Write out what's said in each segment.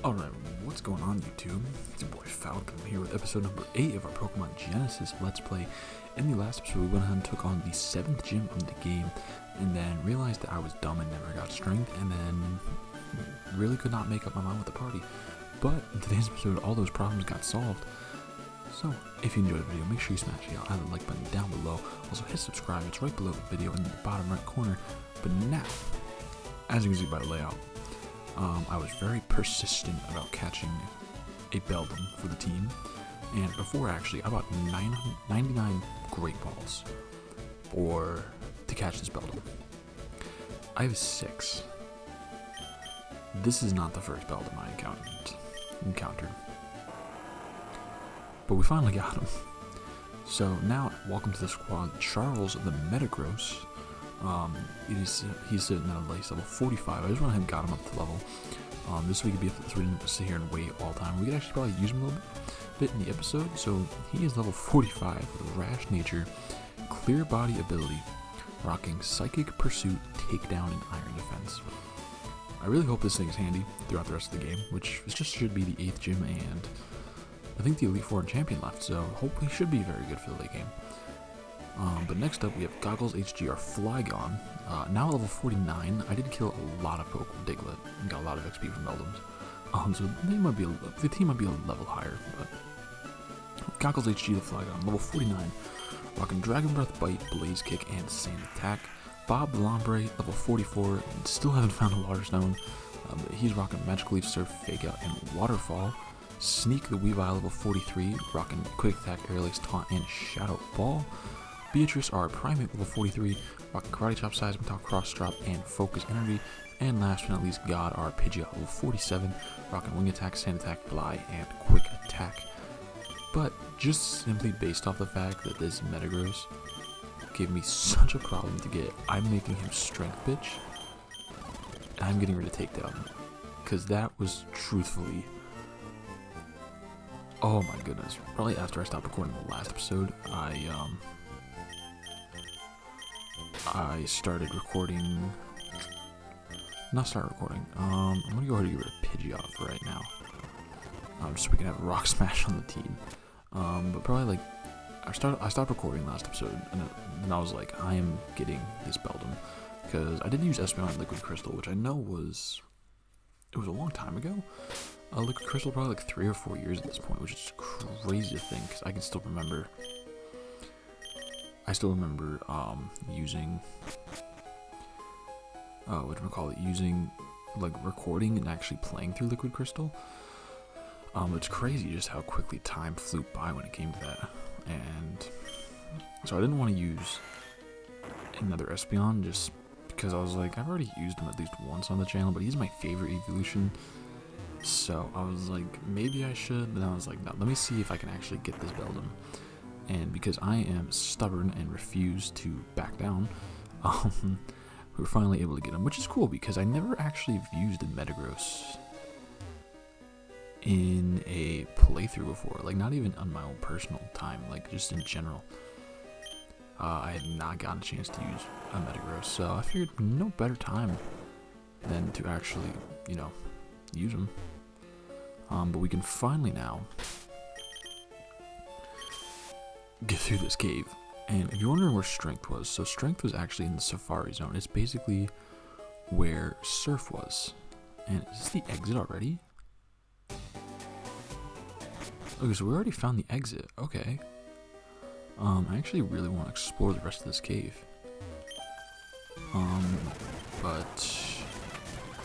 Alright, what's going on YouTube? It's your boy Falcon here with episode number 8 of our Pokemon Genesis Let's Play. In the last episode, we went ahead and took on the 7th gym of the game, and then realized that I was dumb and never got strength, and then really could not make up my mind with the party. But in today's episode, all those problems got solved. So, if you enjoyed the video, make sure you smash the like button down below. Also, hit subscribe, it's right below the video in the bottom right corner. But now, as you can see by the layout, I was very persistent about catching a Beldum for the team, and before actually, I bought 99 Great Balls to catch this Beldum. I have 6. This is not the first Beldum I encountered, but we finally got him. So now, welcome to the squad, Charles the Metagross. He's sitting at a nice level 45. I just went ahead and got him up to level. This week we didn't sit here and wait all the time. We could actually probably use him a little bit in the episode. So he is level 45 with Rash Nature, Clear Body ability, rocking Psychic Pursuit, Takedown, and Iron Defense. I really hope this thing is handy throughout the rest of the game, which just should be the 8th gym, and I think the Elite Four and Champion left, so hopefully should be very good for the late game. But next up, we have Goggles HGR Flygon, now level 49. I did kill a lot of Pokemon Diglett and got a lot of XP from Beldums. So the team might be a level higher. But Goggles HG the Flygon, level 49, rocking Dragon Breath, Bite, Blaze Kick, and Sand Attack. Bob the Lombre, level 44, still haven't found a Water Stone, but he's rocking Magical Leaf, Surf, Fake Out, and Waterfall. Sneak the Weavile, level 43, rocking Quick Attack, Air Ace, Taunt, and Shadow Ball. Beatrice, our Primate, level 43, rocking Karate Chop, Seismic, Cross Drop, and Focus Energy. And last but not least, God, our Pidgeot, level 47, rocking Wing Attack, Sand Attack, Fly, and Quick Attack. But just simply based off the fact that this Metagross gave me such a problem to get, I'm making him Strength Bitch, and I'm getting rid of Takedown. Because that was truthfully, oh my goodness, probably after I stopped recording the last episode, I started recording, I'm gonna go ahead and get rid of Pidgeot for right now, just so we can have Rock Smash on the team, but probably I stopped recording last episode, and I was like, I am getting this Beldum, because I did use Espeon Liquid Crystal, which I know it was a long time ago. Liquid Crystal, probably like 3 or 4 years at this point, which is crazy to think, because I can still remember. Using, using, like, recording and actually playing through Liquid Crystal. It's crazy just how quickly time flew by when it came to that. And so I didn't want to use another Espeon just because I was like, I've already used him at least once on the channel, but he's my favorite evolution. So I was like, maybe I should, but then I was like, no, let me see if I can actually get this Beldum. And because I am stubborn and refuse to back down, we were finally able to get him, which is cool because I never actually used a Metagross in a playthrough before, like not even on my own personal time, like just in general. I had not gotten a chance to use a Metagross, so I figured no better time than to actually, use him. But we can finally now get through this cave. And if you're wondering where Strength was, so Strength was actually in the Safari Zone. It's basically where Surf was. And is this the exit already? Okay, so we already found the exit. Okay. I actually really want to explore the rest of this cave. But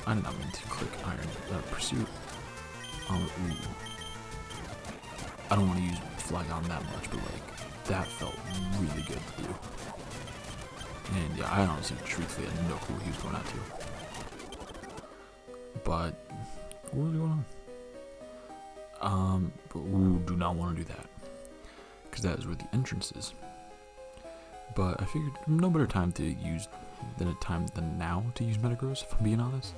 I did not mean to click Iron Pursuit. Ooh. I don't want to use Flygon that much, but like, that felt really good to do. And yeah, I honestly, truthfully, had no clue what he was going out to. But, what was going on? But ooh, do not want to do that. Because that is where the entrance is. But I figured no better time to use than now to use Metagross, if I'm being honest.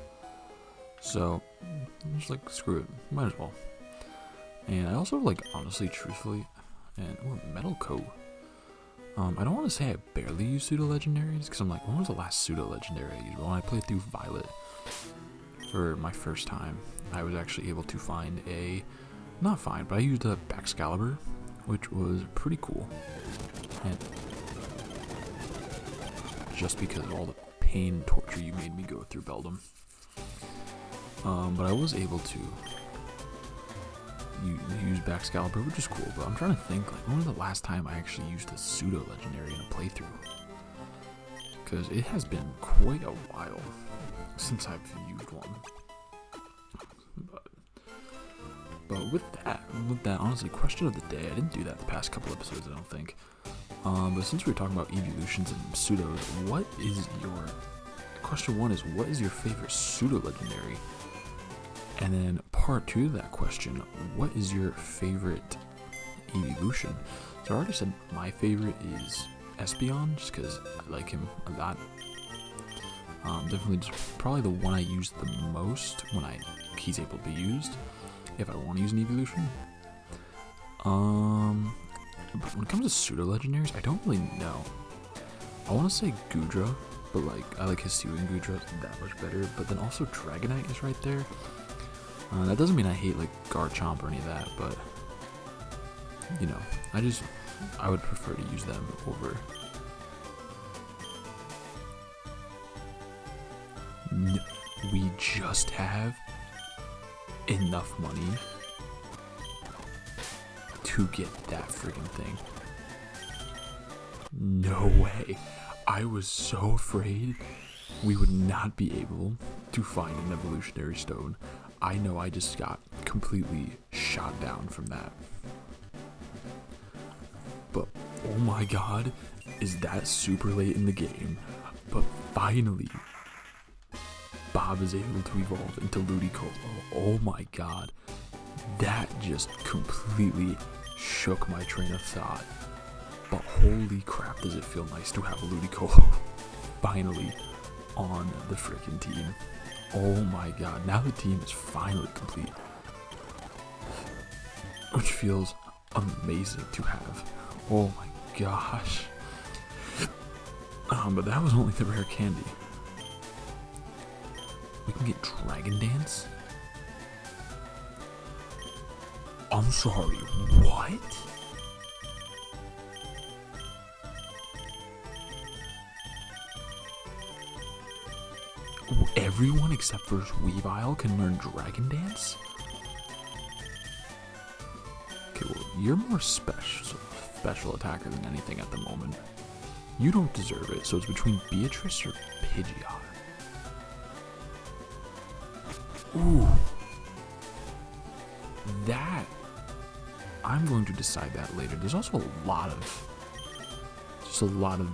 So, I'm just like, screw it, might as well. And I also, like, honestly, truthfully, and Metal Coat. I don't want to say I barely use pseudo legendaries, because I'm like, when was the last pseudo legendary I used? Well, when I played through Violet. for my first time, I was actually able to find not find, but I used a Baxcalibur, which was pretty cool. And just because of all the pain and torture you made me go through, Beldum. But I was able to use Baxcalibur, which is cool, but I'm trying to think, like, when was the last time I actually used a pseudo-legendary in a playthrough? Because it has been quite a while since I've used one. But with that, honestly, question of the day, I didn't do that the past couple episodes, I don't think. But since we were talking about evolutions and pseudos, question one is, what is your favorite pseudo-legendary? And then part two of that question, what is your favorite evolution? So I already said my favorite is Espeon, just because I like him a lot. Definitely just probably the one I use the most when he's able to be used, if I want to use an evolution. But when it comes to pseudo-legendaries, I don't really know. I want to say Goodra, but like I like Hisuian Goodra that much better. But then also Dragonite is right there. That doesn't mean I hate like Garchomp or any of that, but you know, I would prefer to use them over. We just have enough money to get that friggin' thing. No way. I was so afraid we would not be able to find an evolutionary stone. I know I just got completely shot down from that. But oh my god, is that super late in the game? But finally, Bob is able to evolve into Ludicolo. Oh my god, that just completely shook my train of thought. But holy crap, does it feel nice to have a Ludicolo finally on the freaking team. Oh my god, now the team is finally complete. Which feels amazing to have. Oh my gosh. But that was only the rare candy. We can get Dragon Dance? I'm sorry, what? Everyone except for Weavile can learn Dragon Dance? Okay, well, you're more special attacker than anything at the moment. You don't deserve it, so it's between Beatrice or Pidgeot. Ooh. That, I'm going to decide that later. There's also a lot of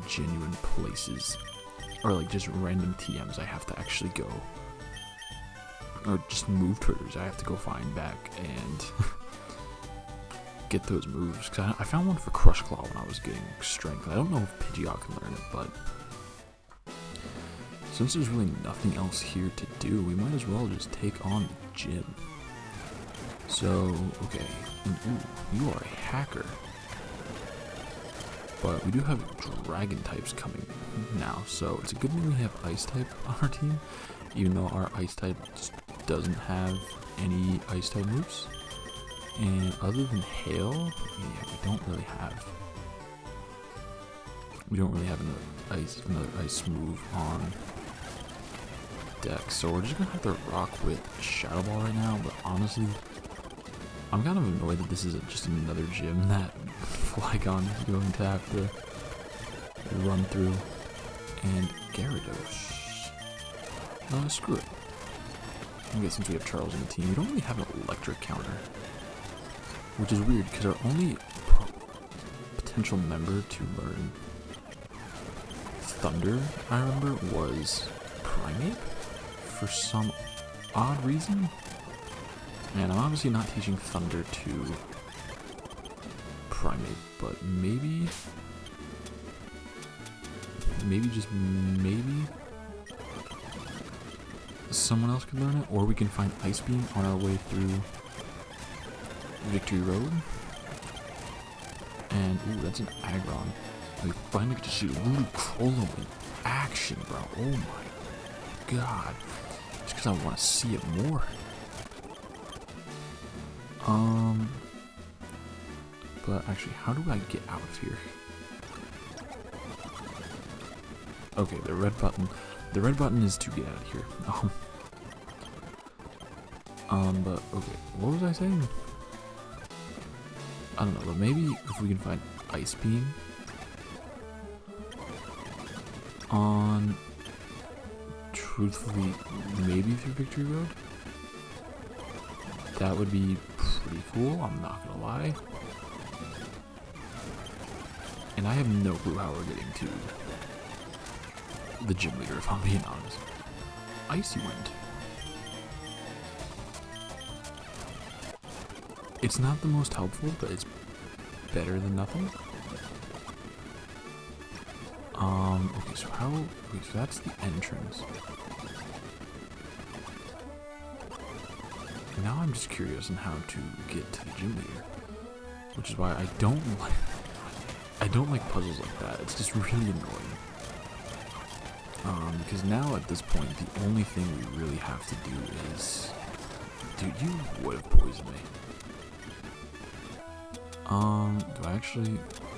genuine places, or like just random TMs I have to actually go, or just move triggers I have to go find back and get those moves. Cause I found one for Crush Claw when I was getting strength. I don't know if Pidgeot can learn it, but since there's really nothing else here to do, we might as well just take on the gym. So, okay, and ooh, you are a hacker. But we do have dragon types coming now, so it's a good thing we have ice type on our team, even though our ice type just doesn't have any ice type moves. And other than hail, yeah, we don't really have another ice move on deck, so we're just gonna have to rock with Shadow Ball right now. But honestly, I'm kind of annoyed that this is just another gym that Flygon is going to have to run through. And Gyarados. Screw it. I guess since we have Charles in the team, we don't really have an electric counter. Which is weird, because our only potential member to learn Thunder, I remember, was Primeape for some odd reason. And I'm obviously not teaching Thunder to Primeape, but maybe just maybe someone else could learn it, or we can find Ice Beam on our way through Victory Road. And ooh, that's an Aggron. We finally get to see Ludicolo in action, bro. Oh my god. Just because I want to see it more. But actually, how do I get out of here? Okay, the red button. The red button is to get out of here. But okay, what was I saying? I don't know, but maybe if we can find Ice Beam on, truthfully, maybe through Victory Road, that would be pretty cool, I'm not gonna lie. And I have no clue how we're getting to the gym leader, if I'm being honest. Icy Wind. It's not the most helpful, but it's better than nothing. Okay, so okay, so that's the entrance. Now I'm just curious on how to get to the gym leader, which is why I don't like puzzles like that. It's just really annoying. Because now at this point, the only thing we really have to do is, dude, you would have poisoned me. Do I actually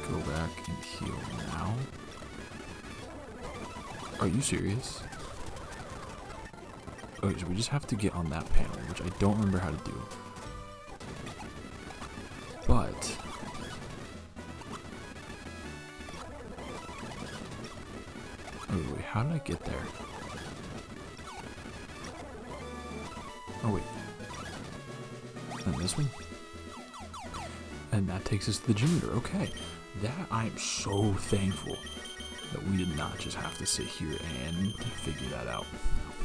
go back and heal now? Are you serious? Okay, so we just have to get on that panel, which I don't remember how to do. But oh wait, how did I get there? Oh wait. And this one? And that takes us to the gym leader. Okay. That I am so thankful that we did not just have to sit here and figure that out.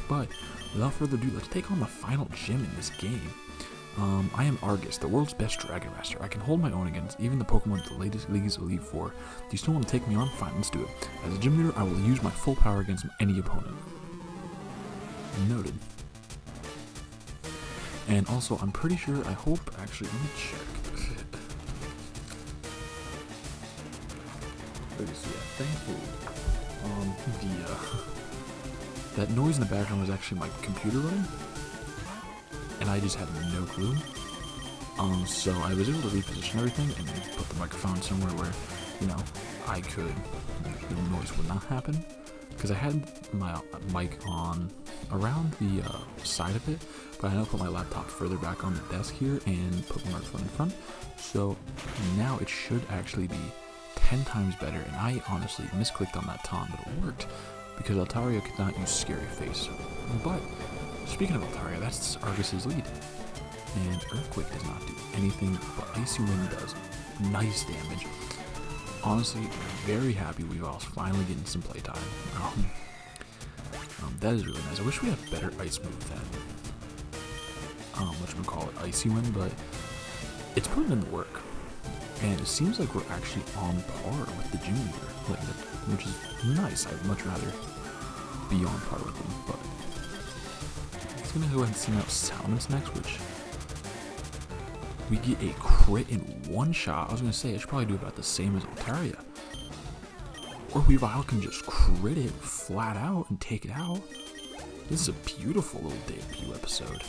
But without further ado, let's take on the final gym in this game. I am Argus, the world's best Dragon Master. I can hold my own against even the Pokemon of the latest League's Elite Four. Do you still want to take me on? Fine, let's do it. As a gym leader, I will use my full power against any opponent. Noted. And also, I'm pretty sure, I hope, actually, let me check. Okay, so yeah, thankfully, that noise in the background was actually my computer running, and I just had no clue. So I was able to reposition everything and put the microphone somewhere where, you know, the noise would not happen, because I had my mic on around the side of it, but I now put my laptop further back on the desk here and put the microphone in front, so now it should actually be 10 times better. And I honestly misclicked on that Tom, but it worked because Altaria could not use Scary Face. But speaking of Altaria, that's Argus's lead, and Earthquake does not do anything, but Icy Wind does nice damage. Honestly, very happy we've all finally getting some playtime. That is really nice. I wish we had a better ice move than whatchamacallit, Icy Wind, but it's putting in the work. And it seems like we're actually on par with the gym leader, which is nice. I'd much rather be on par with them, but let's gonna go ahead and sing out Salamence next, which we get a crit in one shot. I was gonna say I should probably do about the same as Altaria, or Weavile can just crit it flat out and take it out. This is a beautiful little debut episode.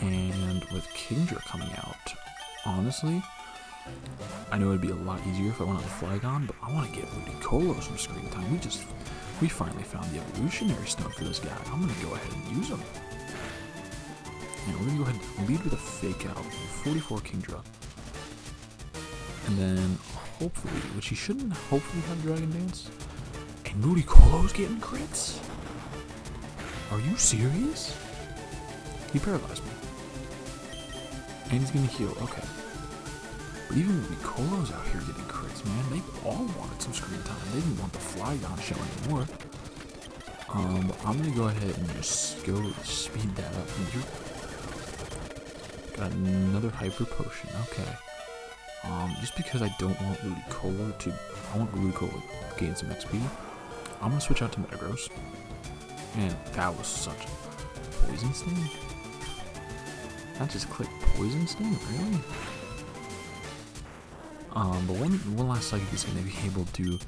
And with Kingdra coming out, honestly, I know it'd be a lot easier if I went on the Flygon, but I want to get Ludicolo some screen time. We finally found the evolutionary stone for this guy. I'm going to go ahead and use him. And we're going to go ahead and lead with a fake out, 44 Kingdra. And then hopefully, which he shouldn't hopefully have Dragon Dance, and Ludicolo's getting crits? Are you serious? He paralyzed me. And he's gonna heal, okay. But even Ludicolo's out here getting crits, man. They all wanted some screen time. They didn't want the Flygon show anymore. But I'm gonna go ahead and just go speed that up. Got another Hyper Potion, okay. Just because I don't want Ludicolo to, I want Ludicolo to gain some XP, I'm gonna switch out to Metagross. Man, that was such a Poison Sting. I just clicked Poison Sting, really? But one last psychic is going to be able to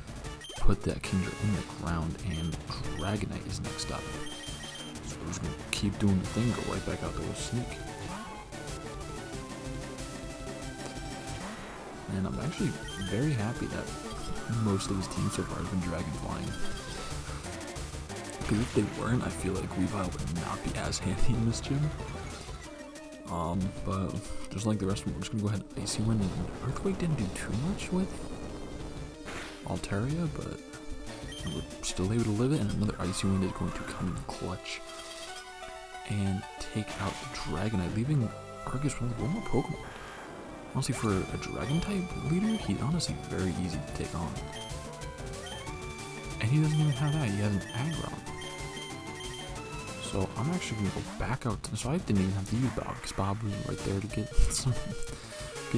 put that Kingdra in the ground, and Dragonite is next up. So I'm just gonna keep doing the thing, go right back out there with Sneak. And I'm actually very happy that most of his team so far has been Dragon Flying. Because if they weren't, I feel like Weavile would not be as handy in this gym. But just like the rest of them, we're just gonna go ahead and Icy Wind, and Earthquake didn't do too much with Altaria, but we're still able to live it, and another Icy Wind is going to come in clutch and take out the Dragonite, leaving Argus with one more Pokemon. Honestly, for a Dragon-type leader, he's honestly very easy to take on. And he doesn't even have that, he has an Aggron. So I'm actually going to go back out, so I didn't even have to use Bob, because Bob was right there to get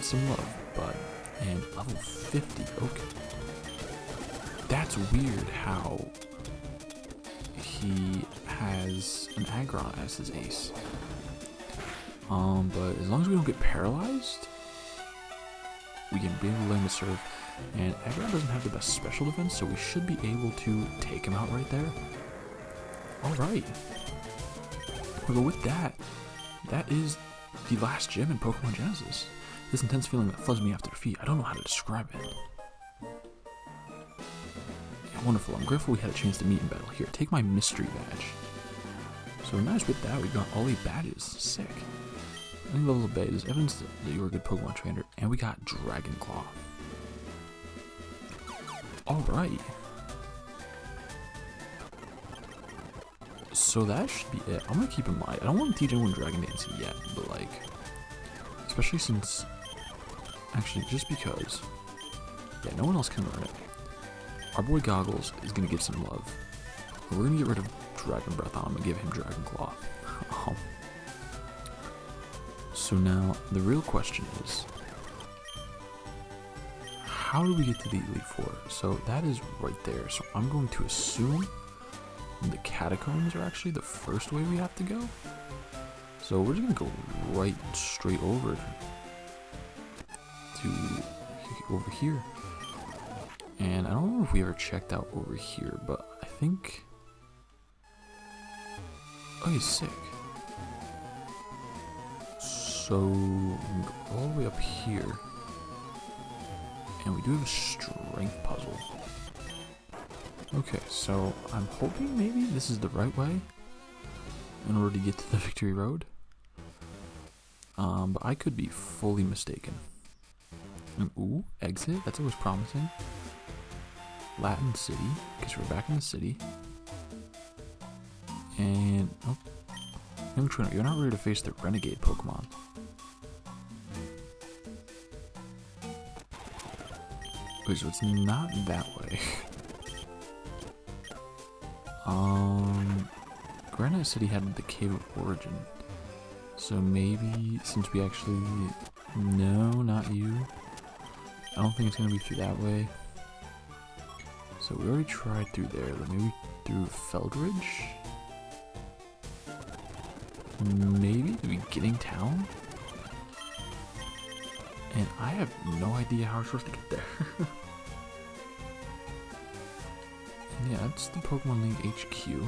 some love. But, and level 50, okay. That's weird how he has an Aggron as his ace. But as long as we don't get paralyzed, we can be able to learn to serve. And Aggron doesn't have the best special defense, so we should be able to take him out right there. Alright. Well, with that, that is the last gym in Pokemon Genesis. This intense feeling that floods me after defeat, I don't know how to describe it. Yeah, wonderful, I'm grateful we had a chance to meet in battle. Here, take my mystery badge. So nice with that, we got all 8 badges. Sick. Any level of badge is evidence that you were a good Pokemon trainer, and we got Dragon Claw. Alright. So that should be it. I'm gonna keep in mind, I don't want to teach anyone Dragon Dance yet, but like, especially since, actually just because, yeah, no one else can learn it. Our boy Goggles is gonna get some love. But we're gonna get rid of Dragon Breath on him and give him Dragon Claw. So now, the real question is, how do we get to the Elite Four? So that is right there. So I'm going to assume the catacombs are actually the first way we have to go. So we're just gonna go right straight over to over here. And I don't know if we ever checked out over here, but I think, oh, he's sick. So we can go all the way up here, and we do have a strength puzzle. Okay, so I'm hoping maybe this is the right way in order to get to the Victory Road. But I could be fully mistaken. And ooh, exit, that's always promising. Latin City, because we're back in the city. And, oh, young trainer, you're not ready to face the Renegade Pokemon. Wait, so it's not that way. Granite City had the Cave of Origin. So maybe, since we actually, no, not you. I don't think it's going to be through that way. So we already tried through there, but maybe through Feldridge? Maybe the beginning town? And I have no idea how we're supposed to get there. And yeah, that's the Pokemon League HQ.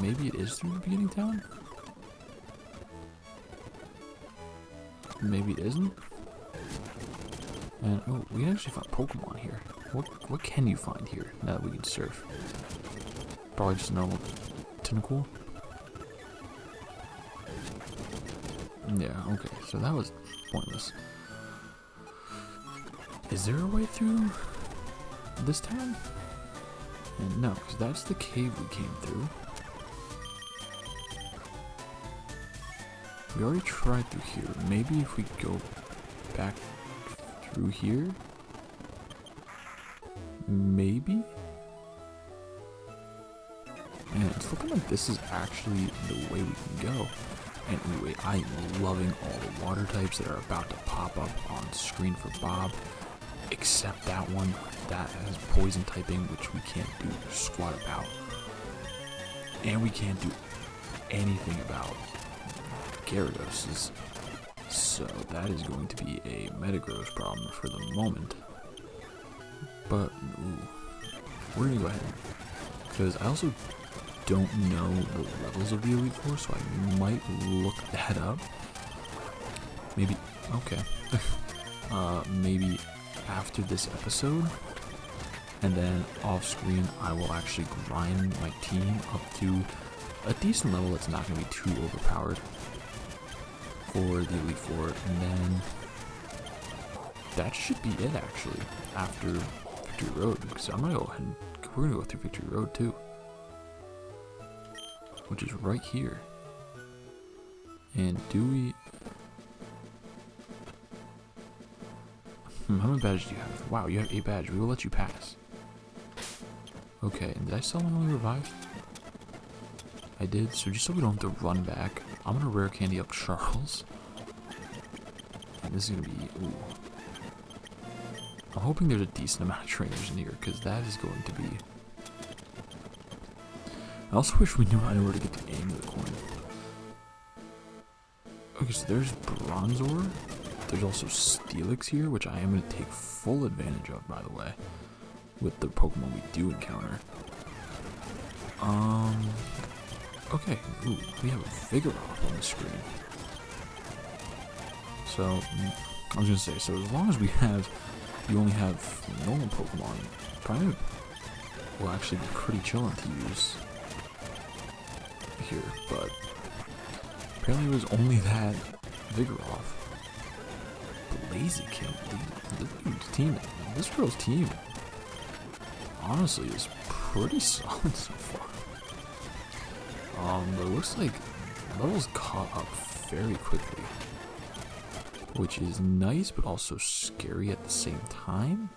Maybe it is through the beginning town? Maybe it isn't? And oh, we can actually find Pokemon here. What can you find here now that we can surf? Probably just a normal Tentacool. Yeah, okay, so that was pointless. Is there a way through this town? And no, because that's the cave we came through. We already tried through here. Maybe if we go back through here? Maybe? And it's looking like this is actually the way we can go. And anyway, I am loving all the water types that are about to pop up on screen for Bob. Except that one that has poison typing, which we can't do squat about. And we can't do anything about Gyarados. So that is going to be a Metagross problem for the moment. But, ooh, we're gonna go ahead. Because I also don't know the levels of the Elite Four, so I might look that up. Maybe, okay. Maybe after this episode. And then off screen, I will actually grind my team up to a decent level that's not going to be too overpowered for the Elite Four. And then that should be it, actually, after Victory Road. Because I'm going to go ahead and we're going to go through Victory Road too, which is right here. And do we... how many badges do you have? Wow, you have 8 badges. We will let you pass. Okay, and did I sell my only revive? I did, so just so we don't have to run back, I'm gonna rare candy up Charles. And this is gonna be, ooh. I'm hoping there's a decent amount of trainers in here, because that is going to be... I also wish we knew how to get the aim of the coin. Okay, so there's Bronzor. There's also Steelix here, which I am going to take full advantage of, by the way, with the Pokemon we do encounter. Okay, ooh, we have a Vigoroth on the screen. So, I was going to say, so as long as you only have normal Pokemon, Prime will actually be pretty chilling to use here, but apparently it was only that Vigoroth. Blaziken, this girl's team honestly is pretty solid so far. But it looks like levels caught up very quickly, which is nice but also scary at the same time,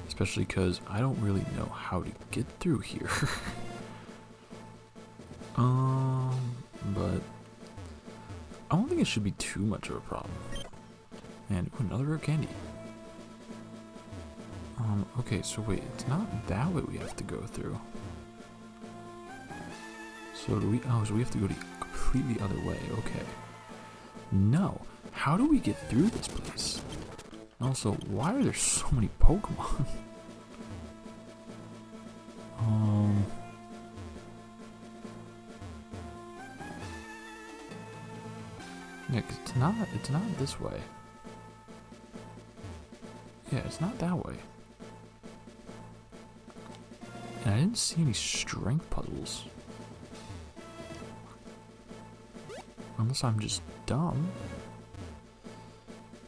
especially because I don't really know how to get through here. But I don't think it should be too much of a problem. And ooh, another rare candy. Okay, so wait, it's not that way we have to go through. So do we, oh, so we have to go the completely other way, okay. No, how do we get through this place? Also, why are there so many Pokemon? Yeah, 'cause it's not this way. Yeah, it's not that way. And I didn't see any strength puzzles. Unless I'm just dumb.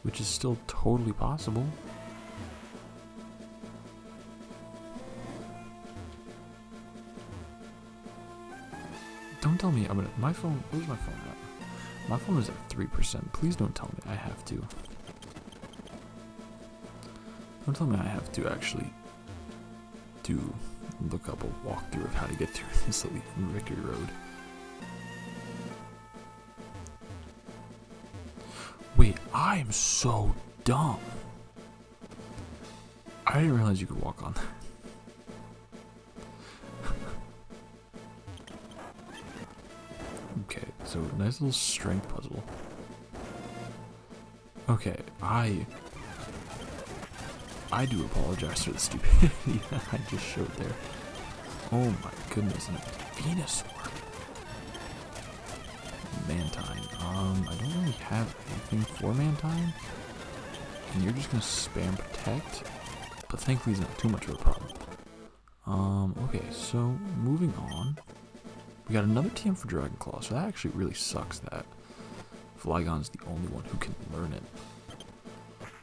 Which is still totally possible. Don't tell me I'm gonna... My phone... Where's my phone at? My phone is at 3%. Please don't tell me I have to. Don't tell me I have to actually look up a walkthrough of how to get through this Victory Road. Wait, I am so dumb. I didn't realize you could walk on that. Okay, so nice little strength puzzle. Okay, I do apologize for the stupidity that I just showed there. Oh my goodness, and a Venusaur. Mantine. I don't really have anything for Mantine. And you're just gonna spam protect. But thankfully it's not too much of a problem. Okay, so moving on. We got another TM for Dragon Claw, so that actually really sucks that Flygon's the only one who can learn it.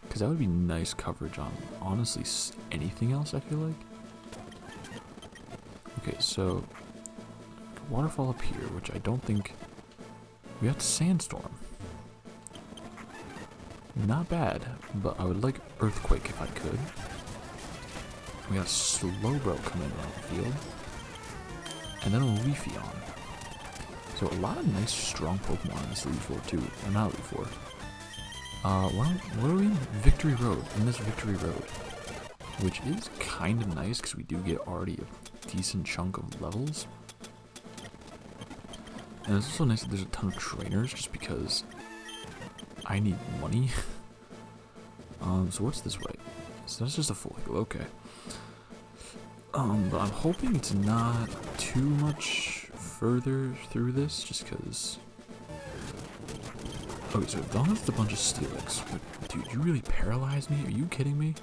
Because that would be nice coverage on, honestly, anything else, I feel like. Okay, so waterfall up here, which I don't think... We got Sandstorm. Not bad, but I would like Earthquake if I could. We got Slowbro coming around the field. And then a Leafeon. So a lot of nice, strong Pokemon in this Elite Four too. Or not Elite Four. What are we in? Victory Road. In this Victory Road. Which is kind of nice because we do get already a decent chunk of levels. And it's also nice that there's a ton of trainers just because I need money. So what's this way? Is so that's just a full heal, okay. But I'm hoping it's not too much further through this, just because... Okay, so as long as it's a bunch of Steelix, but dude, you really paralyzed me? Are you kidding me?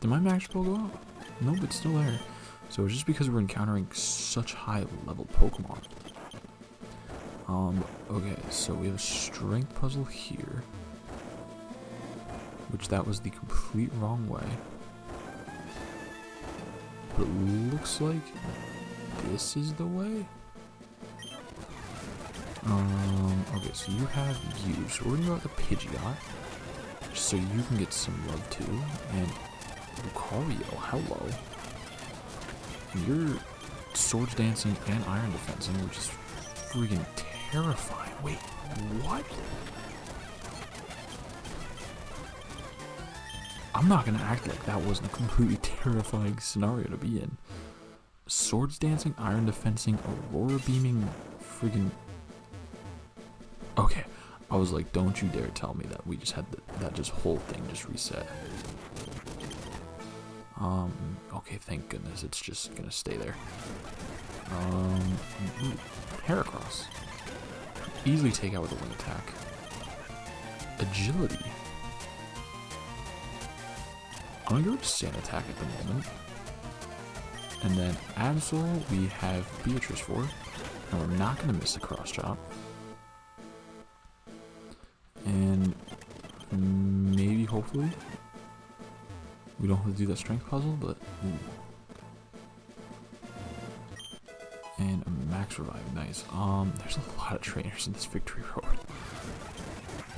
Did my max roll go up? Nope, it's still there. So it's just because we're encountering such high level Pokemon. Okay, so we have a strength puzzle here. Which that was the complete wrong way. But it looks like this is the way. Okay, so you have you. So we're gonna go out the Pidgeot. So you can get some love too. And Lucario, hello. And you're Swords Dancing and Iron Defensing, which is freaking terrifying. Wait, what? I'm not gonna act like that wasn't a completely terrifying scenario to be in. Swords Dancing, Iron Defensing, Aurora Beaming, friggin'... Okay, I was like, don't you dare tell me that we just had that just whole thing just reset. Okay, thank goodness it's just gonna stay there. Heracross. Easily take out with a wing attack. Agility. I'm gonna go with Sand Attack at the moment. And then Absol, we have Beatrice for. And we're not gonna miss the cross chop. And maybe, hopefully, we don't have to do that strength puzzle, but ooh. And a max revive, nice. There's a lot of trainers in this victory road,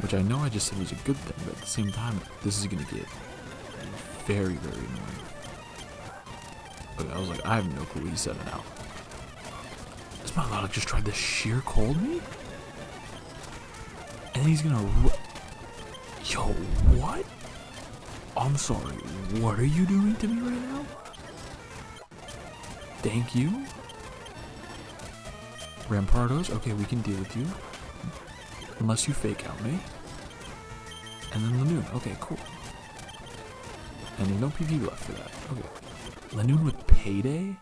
which I know I just said was a good thing, but at the same time, this is gonna get very, very annoying. Okay, I was like, I have no clue he's setting out. This Milotic just tried to sheer cold me? And then he's gonna Yo, what? I'm sorry, what are you doing to me right now? Thank you. Rampardos, okay, we can deal with you. Unless you fake out me. And then Lanoon, okay, cool. And there's no PV left for that. Okay. Lanoon with Payday?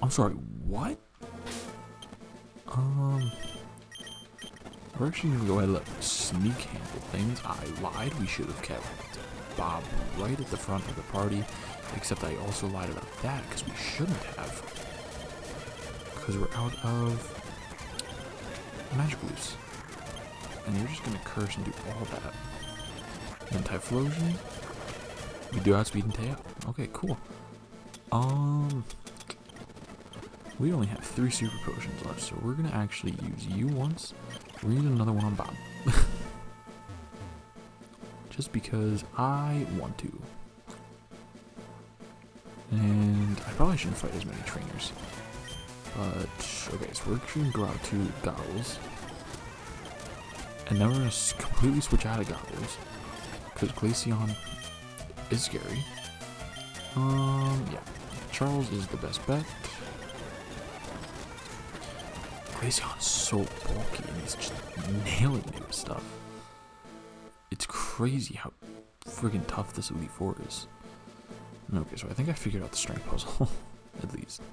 I'm sorry, what? We're actually gonna go ahead and let Sneak handle things. I lied. We should have kept Bob right at the front of the party. Except I also lied about that because we shouldn't have. Because we're out of Magic Leaves. And you're just gonna curse and do all that. Then Typhlosion. We do outspeed and Teo. Okay, cool. We only have 3 super potions left, so we're gonna actually use you once. We're gonna use another one on Bob. Just because I want to. And I probably shouldn't fight as many trainers. But, okay, so we're actually gonna go out to Goggles. And then we're gonna completely switch out of Goggles. Because Glaceon is scary. Yeah. Charles is the best bet. Glaceon is so bulky and he's just nailing me with stuff. It's crazy how friggin' tough this Elite Four is. Okay, so I think I figured out the strength puzzle, at least.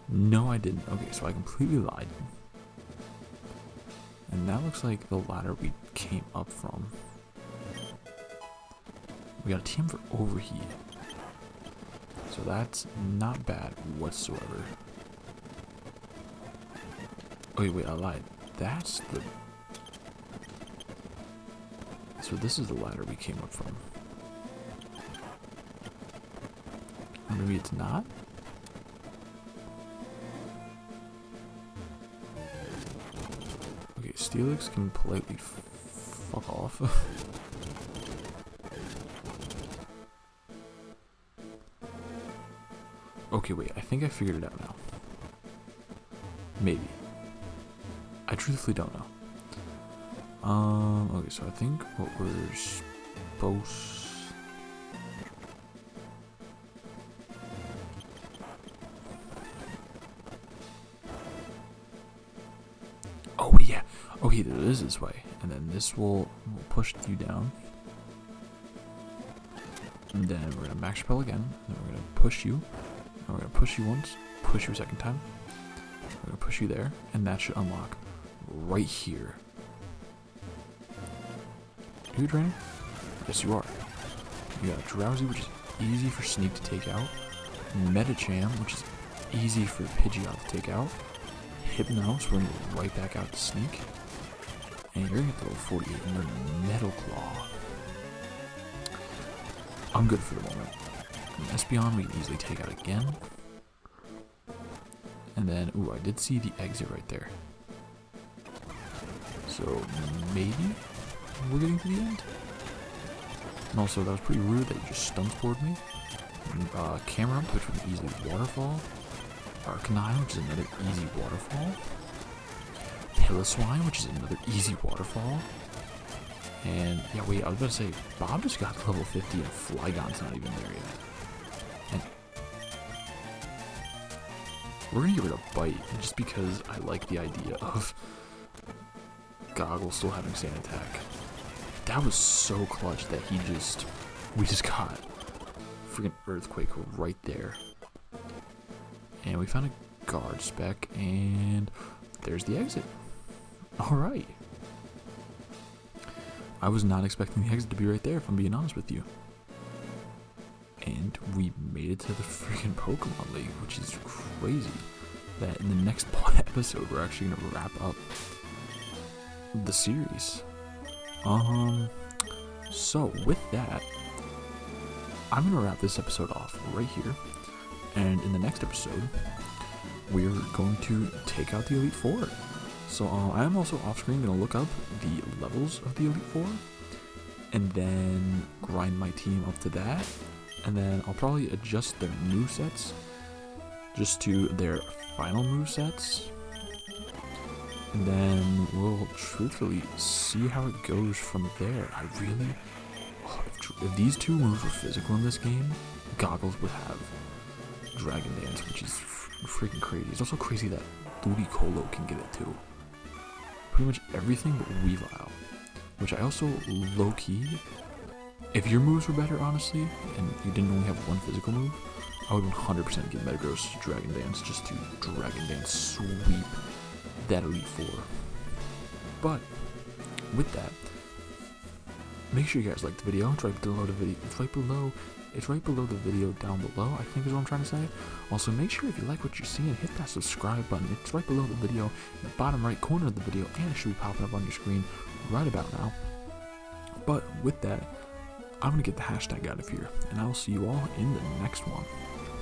No, I didn't. Okay, so I completely lied. And that looks like the ladder we came up from. We got a TM for Overheat. So that's not bad whatsoever. Oh wait, I lied. That's the... So this is the ladder we came up from. Or maybe it's not? Okay, Steelix can politely fuck off. Okay, wait, I think I figured it out now. Maybe. I truthfully don't know. Okay, so I think what we're supposed... Oh, yeah. Okay, it is this way. And then this will push you down. And then we're going to max repel again. And then we're going to push you. And we're going to push you once. Push you a second time. We're going to push you there. And that should unlock right here. Are you training? Yes, you are. You got Drowsy, which is easy for Sneak to take out. Metacham, which is easy for Pidgeot to take out. Hypno, so we're going to go right back out to Sneak. And you're going to get to level 48 in their Metal Claw. I'm good for the moment. And Espeon we can easily take out again. And then, ooh, I did see the exit right there. So maybe we're getting to the end. And also, that was pretty rude that you just stun spored me. Camerupt, which would easily waterfall. Arcanine, which is another easy waterfall. Piloswine, which is another easy waterfall. And, yeah, wait, I was about to say, Bob just got to level 50 and Flygon's not even there yet. And we're going to get rid of Bite, just because I like the idea of Goggle still having Sand Attack. That was so clutch that we just got freaking Earthquake right there. And we found a guard spec, and there's the exit. Alright. I was not expecting the exit to be right there, if I'm being honest with you. And we made it to the freaking Pokemon League, which is crazy. That in the next episode, we're actually going to wrap up the series. So with that, I'm going to wrap this episode off right here. And in the next episode, we're going to take out the Elite Four. So I am also off screen going to look up the levels of the Elite Four. And then grind my team up to that. And then I'll probably adjust their movesets just to their final movesets. And then we'll truthfully see how it goes from there. I really... if these two moves were physical in this game, Goggles would have Dragon Dance, which is freaking crazy. It's also crazy that Ludicolo can get it too. Pretty much everything but Weavile. Which I also low-key... if your moves were better, honestly, and you didn't only have one physical move, I would 100% give Metagross Dragon Dance just to Dragon Dance sweep that Elite Four. But with that, make sure you guys like the video. It's right below the video. It's right below the video down below, I think is what I'm trying to say. Also, make sure if you like what you're seeing, hit that subscribe button. It's right below the video in the bottom right corner of the video, and it should be popping up on your screen right about now. But with that, I'm going to get the hashtag out of here, and I will see you all in the next one.